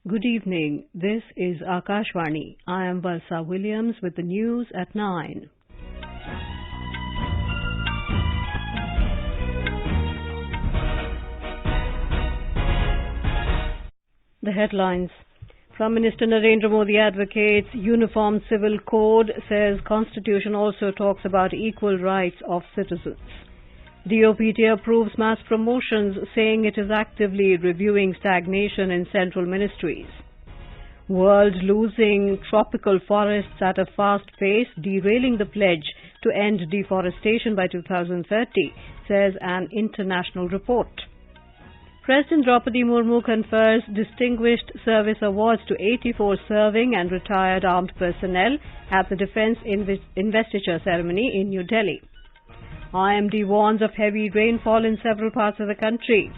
Good evening. This is Akashvani. I am Valsa Williams with the news at 9. The headlines. Prime Minister Narendra Modi advocates Uniform Civil Code, says Constitution also talks about equal rights of citizens. DoPT approves mass promotions, saying it is actively reviewing stagnation in central ministries. World losing tropical forests at a fast pace, derailing the pledge to end deforestation by 2030, says an international report. President Droupadi Murmu confers Distinguished Service Awards to 84 serving and retired armed personnel at the Defence Investiture Ceremony in New Delhi. IMD warns of heavy rainfall in several parts of the country.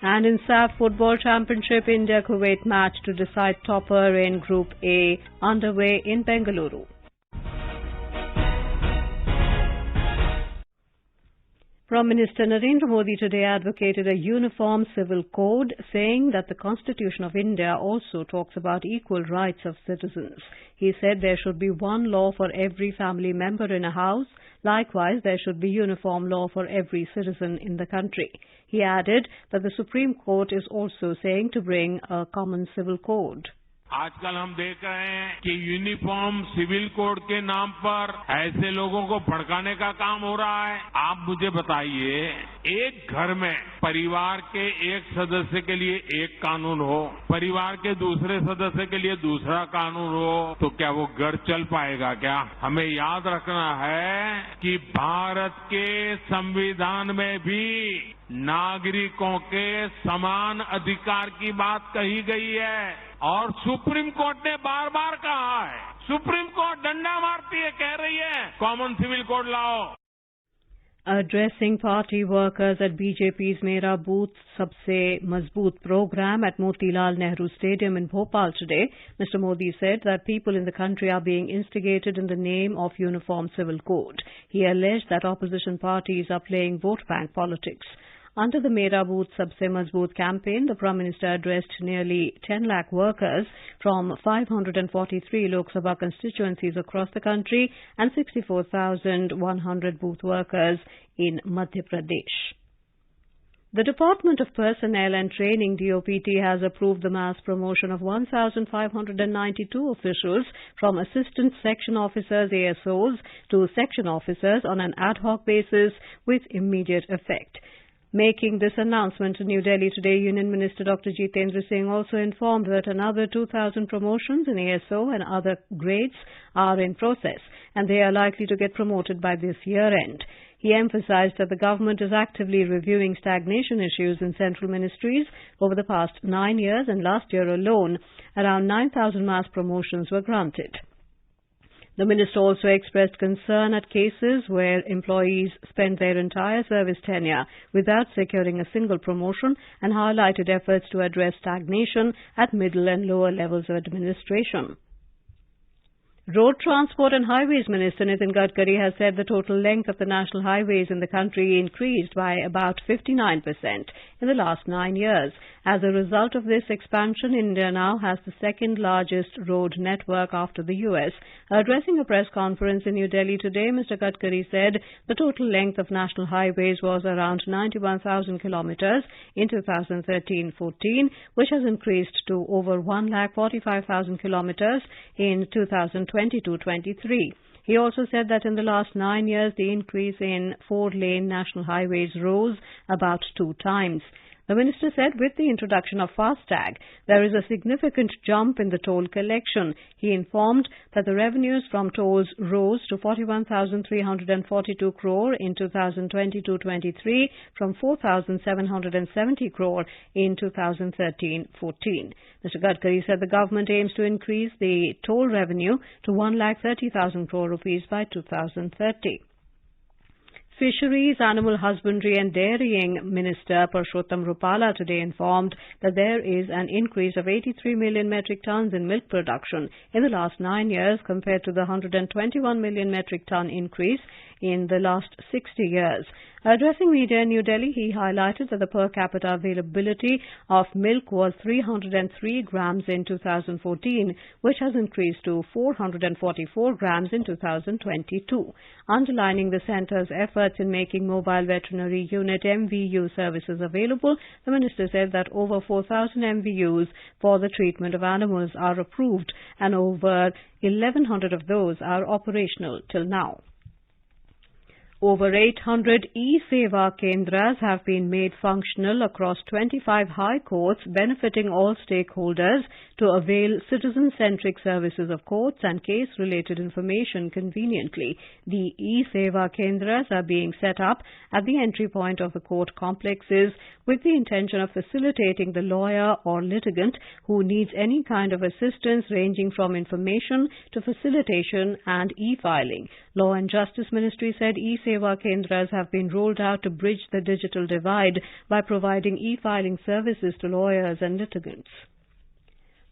And in SAFF Football Championship, India-Kuwait match to decide topper in Group A underway in Bengaluru. Prime Minister Narendra Modi today advocated a uniform civil code, saying that the Constitution of India also talks about equal rights of citizens. He said there should be one law for every family member in a house. Likewise, there should be uniform law for every citizen in the country. He added that the Supreme Court is also saying to bring a common civil code. आजकल हम देख रहे हैं कि uniform civil code के नाम पर ऐसे लोगों को भड़काने का काम हो रहा है। आप मुझे बताइए, एक घर में परिवार के एक सदस्य के लिए एक कानून हो, परिवार के दूसरे सदस्य के लिए दूसरा कानून हो, तो क्या वो घर चल पाएगा क्या? हमें याद रखना है कि भारत के संविधान में भी नागरिकों के समान अधिकार की बात कही गई है और सुप्रीम कोर्ट ने बार बार कहा है। सुप्रीम कोर्ट डंडा मारती है, कह रही है कॉमन सिविल कोड लाओ। Addressing party workers at BJP's Mera Booth Sabse Mazboot program at Motilal Nehru Stadium in Bhopal today, Mr. Modi said that people in the country are being instigated in the name of Uniform Civil Code. He alleged that opposition parties are playing vote bank politics. Under the Mera Booth Sabse Mazboot campaign, the Prime Minister addressed nearly 10 lakh workers from 543 Lok Sabha constituencies across the country and 64,100 booth workers in Madhya Pradesh. The Department of Personnel and Training DoPT has approved the mass promotion of 1,592 officials from assistant section officers ASOs to section officers on an ad hoc basis with immediate effect. Making this announcement in New Delhi today, Union Minister Dr. Jitendra Singh also informed that another 2,000 promotions in ASO and other grades are in process, and they are likely to get promoted by this year-end. He emphasized that the government is actively reviewing stagnation issues in central ministries over the past 9 years, and last year alone, around 9,000 mass promotions were granted. The minister also expressed concern at cases where employees spend their entire service tenure without securing a single promotion and highlighted efforts to address stagnation at middle and lower levels of administration. Road Transport and Highways Minister Nitin Gadkari has said the total length of the national highways in the country increased by about 59% in the last 9 years. As a result of this expansion, India now has the second largest road network after the US. Addressing a press conference in New Delhi today, Mr. Gadkari said the total length of national highways was around 91,000 kilometers in 2013-14, which has increased to over 1,45,000 kilometers in 2022-23. He also said that in the last 9 years, the increase in 4-lane national highways rose about 2 times. The minister said with the introduction of FASTag, there is a significant jump in the toll collection. He informed that the revenues from tolls rose to 41,342 crore in 2022-23 from 4,770 crore in 2013-14. Mr. Gadkari said the government aims to increase the toll revenue to 1,30,000 crore rupees by 2030. Fisheries, Animal Husbandry and Dairying Minister Purushottam Rupala today informed that there is an increase of 83 million metric tons in milk production in the last 9 years compared to the 121 million metric ton increase in the last 60 years. Addressing media in New Delhi, he highlighted that the per capita availability of milk was 303 grams in 2014, which has increased to 444 grams in 2022. Underlining the centre's efforts in making mobile veterinary unit MVU services available, the minister said that over 4,000 MVUs for the treatment of animals are approved and over 1,100 of those are operational till now. Over 800 e-Seva Kendras have been made functional across 25 high courts, benefiting all stakeholders to avail citizen-centric services of courts and case-related information conveniently. The e-Seva Kendras are being set up at the entry point of the court complexes with the intention of facilitating the lawyer or litigant who needs any kind of assistance ranging from information to facilitation and e-filing. Law and Justice Ministry said e-Seva Kendras have been rolled out to bridge the digital divide by providing e-filing services to lawyers and litigants.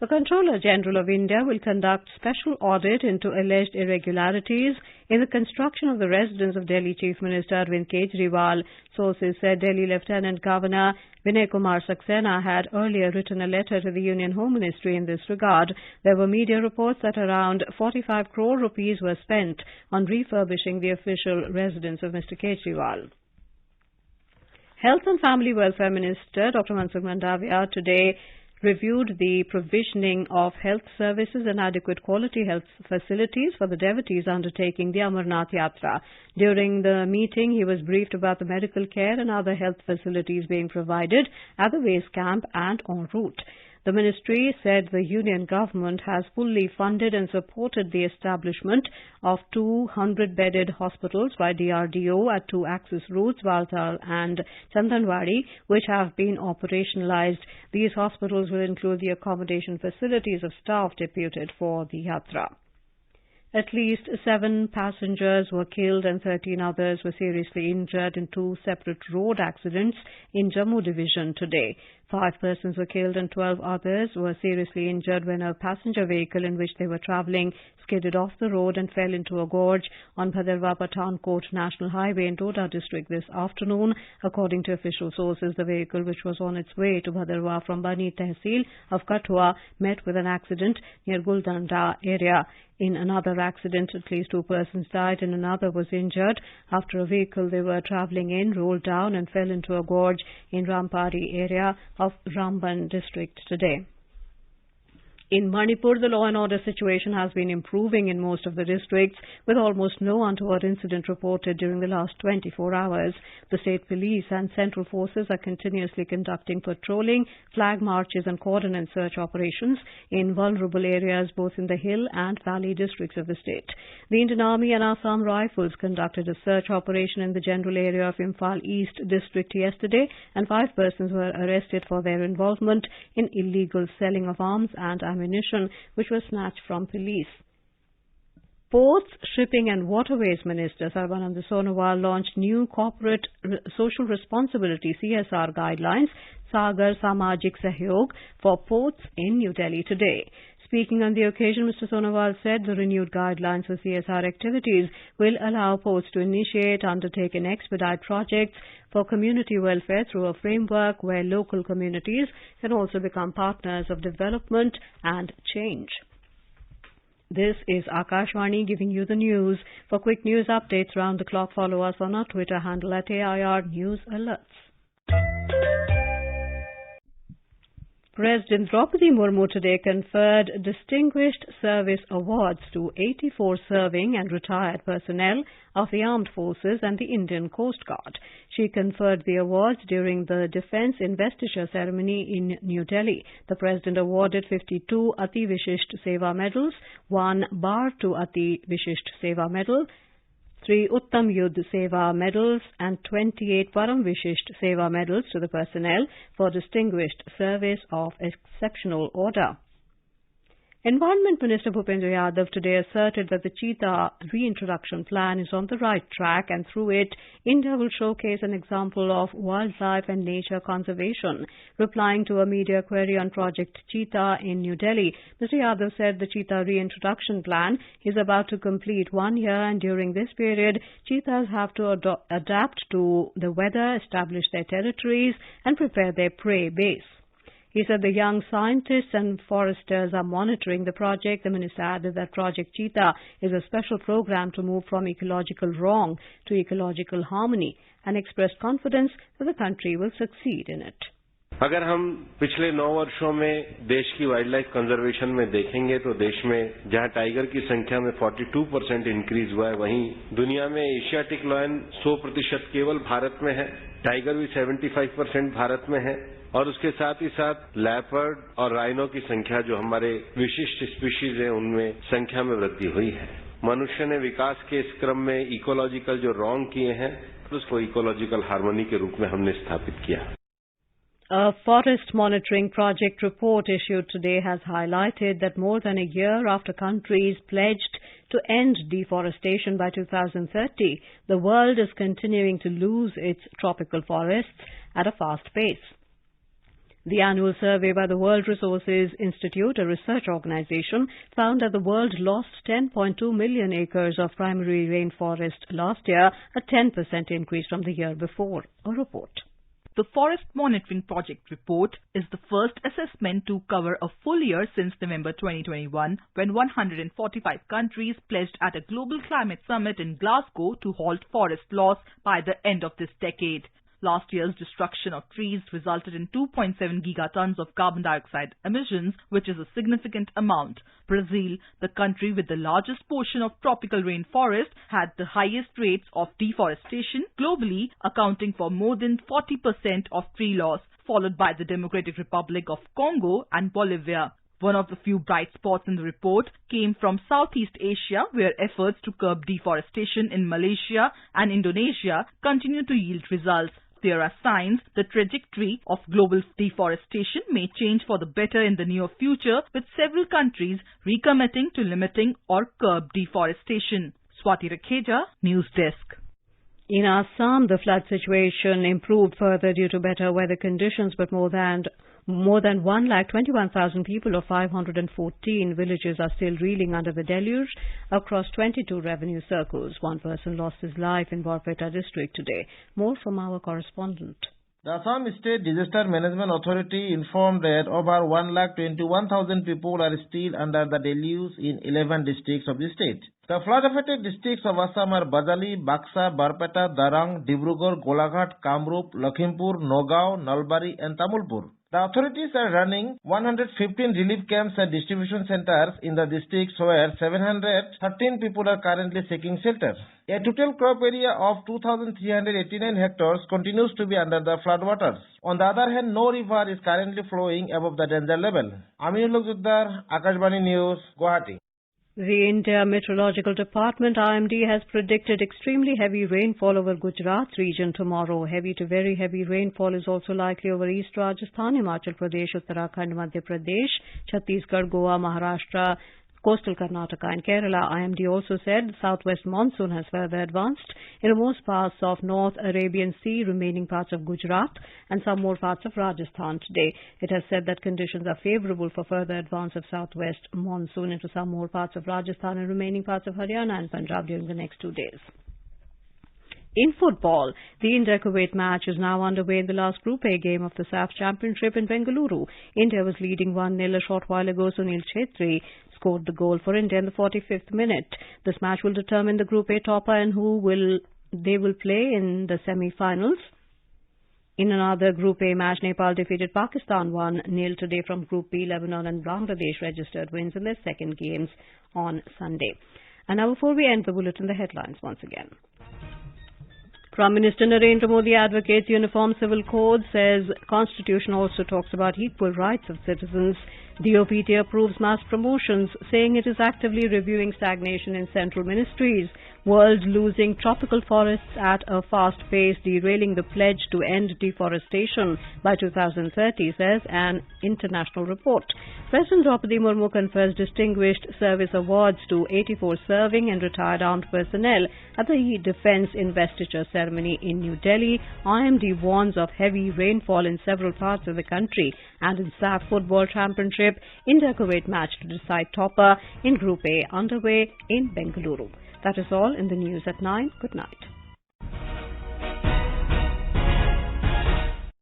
The Comptroller General of India will conduct special audit into alleged irregularities in the construction of the residence of Delhi Chief Minister Arvind Kejriwal. Sources said Delhi Lieutenant Governor Vinay Kumar Saxena had earlier written a letter to the Union Home Ministry in this regard. There were media reports that around 45 crore rupees were spent on refurbishing the official residence of Mr. Kejriwal. Health and Family Welfare Minister Dr. Mansukh Mandavia today reviewed the provisioning of health services and adequate quality health facilities for the devotees undertaking the Amarnath Yatra. During the meeting, he was briefed about the medical care and other health facilities being provided at the base camp and en route. The ministry said the union government has fully funded and supported the establishment of 200-bedded hospitals by DRDO at two access routes, Valtal and Chandanwadi, which have been operationalized. These hospitals will include the accommodation facilities of staff deputed for the Yatra. At least 7 passengers were killed and 13 others were seriously injured in 2 separate road accidents in Jammu division today. 5 persons were killed and 12 others were seriously injured when a passenger vehicle in which they were travelling skidded off the road and fell into a gorge on Bhadarwah Pathankot National Highway in Doda district this afternoon. According to official sources, the vehicle, which was on its way to Bhadarwah from Bani Tehsil of Kathua, met with an accident near Guldanda area. In another accident, at least 2 persons died and another was injured after a vehicle they were travelling in rolled down and fell into a gorge in Rampari area of Ramban district today. In Manipur, the law and order situation has been improving in most of the districts, with almost no untoward incident reported during the last 24 hours. The state police and central forces are continuously conducting patrolling, flag marches and coordinate search operations in vulnerable areas both in the hill and valley districts of the state. The Indian Army and Assam Rifles conducted a search operation in the general area of Imphal East district yesterday, and 5 persons were arrested for their involvement in illegal selling of arms and ammunition which was snatched from police. Ports, Shipping and Waterways Minister Sarbananda Sonowal launched new corporate social responsibility CSR guidelines, Sagar Samajik Sahyog, for ports in New Delhi today. Speaking on the occasion, Mr. Sonowal said the renewed guidelines for CSR activities will allow ports to initiate, undertake and expedite projects for community welfare through a framework where local communities can also become partners of development and change. This is Akashvani giving you the news. For quick news updates round the clock, follow us on our Twitter handle at AIR News Alerts. President Droupadi Murmu today conferred Distinguished Service Awards to 84 serving and retired personnel of the Armed Forces and the Indian Coast Guard. She conferred the awards during the Defence Investiture Ceremony in New Delhi. The President awarded 52 Ati Vishisht Seva Medals, 1 Bar to Ati Vishisht Seva Medal, 3 Uttam Yudh Seva Medals and 28 Param Vishisht Seva Medals to the personnel for distinguished service of exceptional order. Environment Minister Bhupendra Yadav today asserted that the cheetah reintroduction plan is on the right track, and through it, India will showcase an example of wildlife and nature conservation. Replying to a media query on Project Cheetah in New Delhi, Mr. Yadav said the cheetah reintroduction plan is about to complete 1 year, and during this period, cheetahs have to adapt to the weather, establish their territories, and prepare their prey base. He said the young scientists and foresters are monitoring the project. The minister added that Project Cheetah is a special program to move from ecological wrong to ecological harmony, and expressed confidence that the country will succeed in it. अगर हम पिछले 9 वर्षों में देश की wild life conservation में देखेंगे तो देश में जहां टाइगर की संख्या में 42% इंक्रीज हुआ है, वहीं दुनिया में एशियाटिक लायन 100% केवल भारत में है, टाइगर भी 75% भारत में है, और उसके साथ ही साथ लेपर्ड और राइनो की संख्या जो हमारे विशिष्ट स्पीशीज हैं उनमें संख्या में वृद्धि हुई है। मनुष्य ने विकास के इस क्रम में इकोलॉजिकल जो रॉन्ग किए हैं उसको इकोलॉजिकल हार्मनी के रूप में हमने स्थापित किया। A forest monitoring project report issued today has highlighted that more than a year after countries pledged to end deforestation by 2030, the world is continuing to lose its tropical forests at a fast pace. The annual survey by the World Resources Institute, a research organization, found that the world lost 10.2 million acres of primary rainforest last year, a 10% increase from the year before. A report. The Forest Monitoring Project report is the first assessment to cover a full year since November 2021, when 145 countries pledged at a global climate summit in Glasgow to halt forest loss by the end of this decade. Last year's destruction of trees resulted in 2.7 gigatons of carbon dioxide emissions, which is a significant amount. Brazil, the country with the largest portion of tropical rainforest, had the highest rates of deforestation globally, accounting for more than 40% of tree loss, followed by the Democratic Republic of Congo and Bolivia. One of the few bright spots in the report came from Southeast Asia, where efforts to curb deforestation in Malaysia and Indonesia continue to yield results. There are signs the trajectory of global deforestation may change for the better in the near future, with several countries recommitting to limiting or curb deforestation. Swati Rakheja, News Desk. In Assam, the flood situation improved further due to better weather conditions, but more than 1,21,000 people of 514 villages are still reeling under the deluge across 22 revenue circles. One person lost his life in Barpeta district today. More from our correspondent. The Assam State Disaster Management Authority informed that over 1,21,000 people are still under the deluge in 11 districts of the state. The flood-affected districts of Assam are Bajali, Baksa, Barpeta, Darang, Dibrugarh, Golaghat, Kamrup, Lakhimpur, Nagaon, Nalbari and Tamulpur. The authorities are running 115 relief camps and distribution centers in the districts where 713 people are currently seeking shelter. A total crop area of 2,389 hectares continues to be under the floodwaters. On the other hand, no river is currently flowing above the danger level. Aminul Juddar, Akashvani News, Guwahati. The India Meteorological Department IMD has predicted extremely heavy rainfall over Gujarat region tomorrow. Heavy to very heavy rainfall is also likely over East Rajasthan, Himachal Pradesh, Uttarakhand, Madhya Pradesh, Chhattisgarh, Goa, Maharashtra, coastal Karnataka and Kerala. IMD also said the southwest monsoon has further advanced in most parts of North Arabian Sea, remaining parts of Gujarat and some more parts of Rajasthan today. It has said that conditions are favourable for further advance of southwest monsoon into some more parts of Rajasthan and remaining parts of Haryana and Punjab during the next 2 days. In football, the India-Kuwait match is now underway in the last Group A game of the SAFF Championship in Bengaluru. India was leading 1-0 a short while ago. Sunil Chhetri scored the goal for India in the 45th minute. This match will determine the Group A topper and they will play in the semi-finals. In another Group A match, Nepal defeated Pakistan 1-0 today from Group B. Lebanon and Bangladesh registered wins in their second games on Sunday. And now before we end the bulletin, the headlines once again. Prime Minister Narendra Modi advocates Uniform Civil Code, says Constitution also talks about equal rights of citizens. DoPT approves mass promotions, saying it is actively reviewing stagnation in central ministries. World losing tropical forests at a fast pace, derailing the pledge to end deforestation by 2030, says an international report. President Droupadi Murmu confers Distinguished Service Awards to 84 serving and retired armed personnel at the Defence Investiture Ceremony in New Delhi. IMD warns of heavy rainfall in several parts of the country. And in SAFF Football Championship, India-Kuwait match to decide topper in Group A underway in Bengaluru. That is all in the news at 9. Good night.